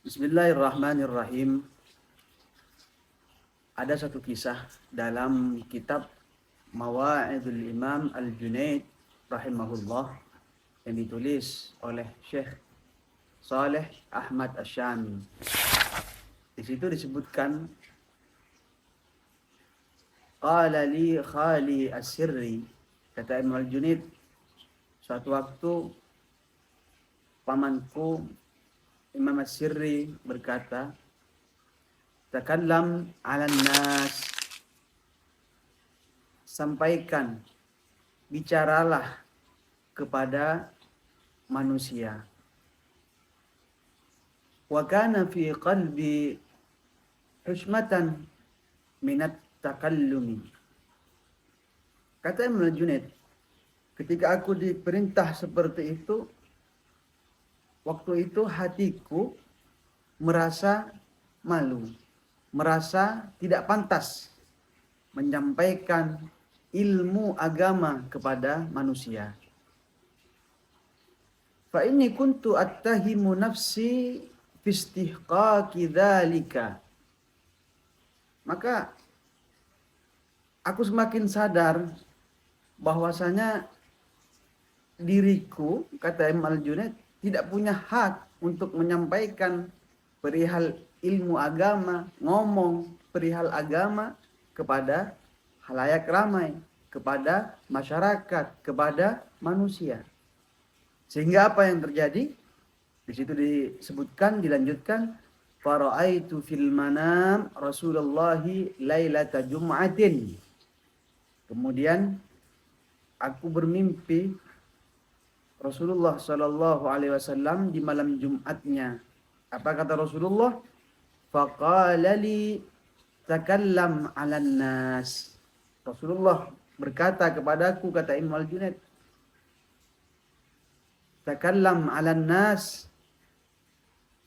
Bismillahirrahmanirrahim. Ada satu kisah dalam kitab Mawa'idul Imam Al-Junaid rahimahullah yang ditulis oleh Syekh Saleh Ahmad Asyami. Di situ disebutkan, qala li khali as-sirri, kata Imam Al-Junaid, suatu waktu pamanku Imam As-Sirri berkata, takallam 'alan nas, sampaikan, bicaralah kepada manusia. Wa kana fi qalbi husmatan minat takallumi. Kata Imam Junaid, ketika aku diperintah seperti itu, waktu itu hatiku merasa malu, merasa tidak pantas menyampaikan ilmu agama kepada manusia. Fa inni kuntu attahimu nafsi fi istihqaqi dzalika. Maka aku semakin sadar bahwasanya diriku, kata Imam Al-Junaid, tidak punya hak untuk menyampaikan perihal ilmu agama, ngomong perihal agama kepada khalayak ramai, kepada masyarakat, kepada manusia. Sehingga apa yang terjadi? Di situ disebutkan, dilanjutkan, fara'aitu fil manam Rasulullahi lailata jum'atin. Kemudian aku bermimpi Rasulullah sallallahu alaihi wasallam di malam Jumatnya. Apa kata Rasulullah? Faqala li takallam 'alan nas. Rasulullah berkata kepadaku, kata Imam Al-Junaid, takallam 'alan nas.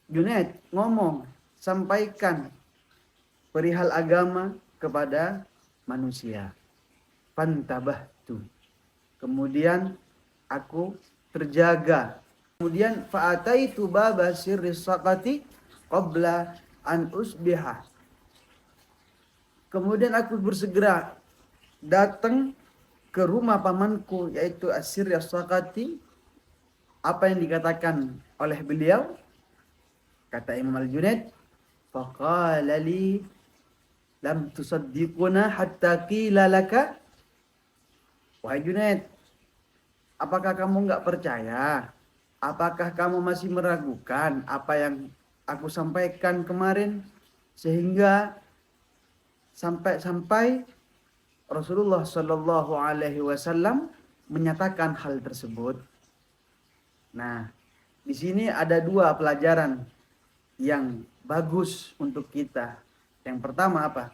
Junaid, ngomong, sampaikan perihal agama kepada manusia. Fantabahtu. Kemudian aku terjaga. Kemudian fa'ataitu baba sirri saqati qabla an usbiha. Kemudian aku bersegera datang ke rumah pamanku, yaitu As-Sirri As-Saqati. Apa yang dikatakan oleh beliau? Kata Imam Al-Junaid, faqala li lam tusaddiquna hatta qila laka. Wahai Junaid, apakah kamu enggak percaya? Apakah kamu masih meragukan apa yang aku sampaikan kemarin? Sehingga sampai Rasulullah Shallallahu Alaihi Wasallam menyatakan hal tersebut. Nah, di sini ada dua pelajaran yang bagus untuk kita. Yang pertama apa?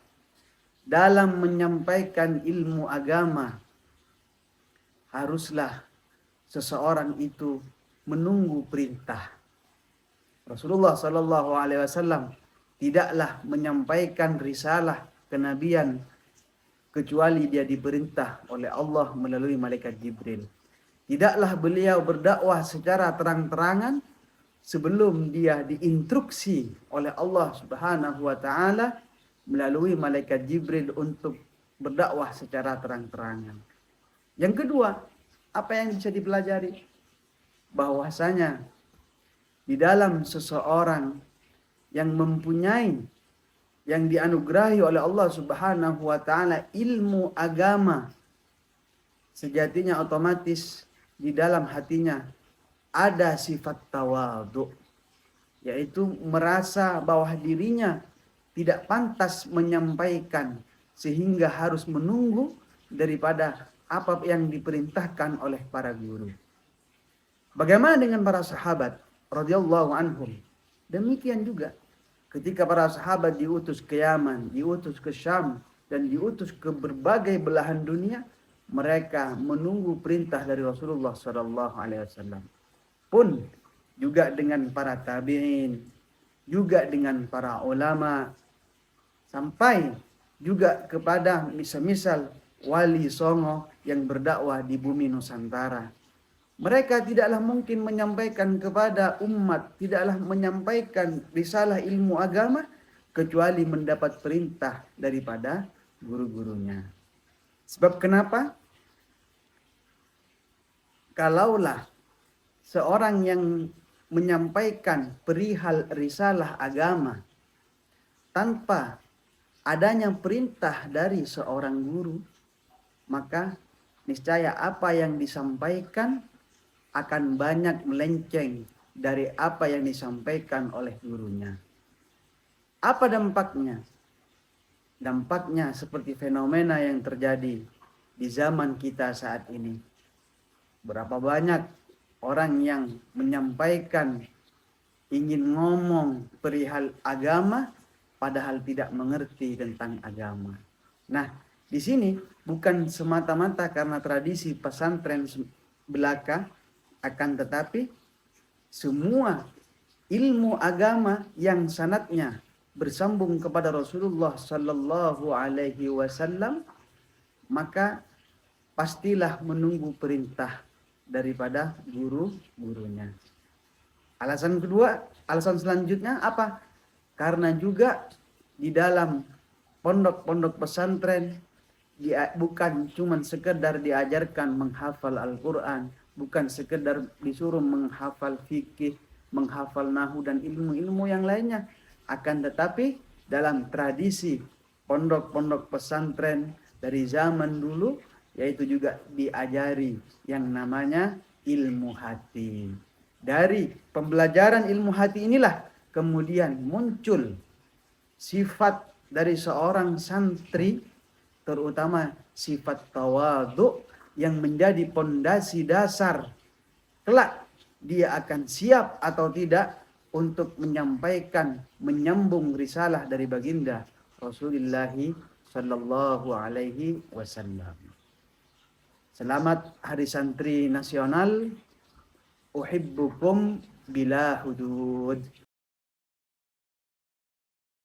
Dalam menyampaikan ilmu agama, haruslah seseorang itu menunggu perintah. Rasulullah Shallallahu Alaihi Wasallam tidaklah menyampaikan risalah kenabian kecuali dia diperintah oleh Allah melalui malaikat Jibril. Tidaklah beliau berdakwah secara terang-terangan sebelum dia diinstruksi oleh Allah Subhanahu wa taala melalui malaikat Jibril untuk berdakwah secara terang-terangan. Yang kedua, apa yang bisa dipelajari? Bahwasanya di dalam seseorang yang mempunyai, yang dianugerahi oleh Allah Subhanahu wa taala ilmu agama, sejatinya otomatis di dalam hatinya ada sifat tawadhu, yaitu merasa bahwa dirinya tidak pantas menyampaikan sehingga harus menunggu daripada apa yang diperintahkan oleh para guru. Bagaimana dengan para sahabat radhiyallahu anhum? Demikian juga ketika para sahabat diutus ke Yaman, diutus ke Syam, dan diutus ke berbagai belahan dunia, mereka menunggu perintah dari Rasulullah sallallahu alaihi wasallam. Pun juga dengan para tabi'in, juga dengan para ulama, sampai juga kepada misal-misal Wali Songo yang berdakwah di bumi Nusantara. Mereka tidaklah mungkin menyampaikan kepada umat, tidaklah menyampaikan risalah ilmu agama kecuali mendapat perintah daripada guru-gurunya. Sebab kenapa? Kalaulah seorang yang menyampaikan perihal risalah agama tanpa adanya perintah dari seorang guru, maka niscaya apa yang disampaikan akan banyak melenceng dari apa yang disampaikan oleh gurunya. Apa dampaknya? Dampaknya seperti fenomena yang terjadi di zaman kita saat ini. Berapa banyak orang yang menyampaikan ingin ngomong perihal agama padahal tidak mengerti tentang agama. Nah, di sini bukan semata-mata karena tradisi pesantren belaka, akan tetapi semua ilmu agama yang sanadnya bersambung kepada Rasulullah sallallahu alaihi wasallam, maka pastilah menunggu perintah daripada guru-gurunya. Alasan selanjutnya apa? Karena juga di dalam pondok-pondok pesantren bukan cuma sekedar diajarkan menghafal Al-Quran, bukan sekedar disuruh menghafal fikih, menghafal nahu dan ilmu-ilmu yang lainnya. Akan tetapi dalam tradisi pondok-pondok pesantren dari zaman dulu, yaitu juga diajari yang namanya ilmu hati. Dari pembelajaran ilmu hati inilah kemudian muncul sifat dari seorang santri, terutama sifat tawadhu yang menjadi pondasi dasar kelak dia akan siap atau tidak untuk menyampaikan, menyambung risalah dari baginda Rasulullah sallallahu alaihi wasallam. Selamat Hari Santri Nasional. Uhibbukum bila hudud.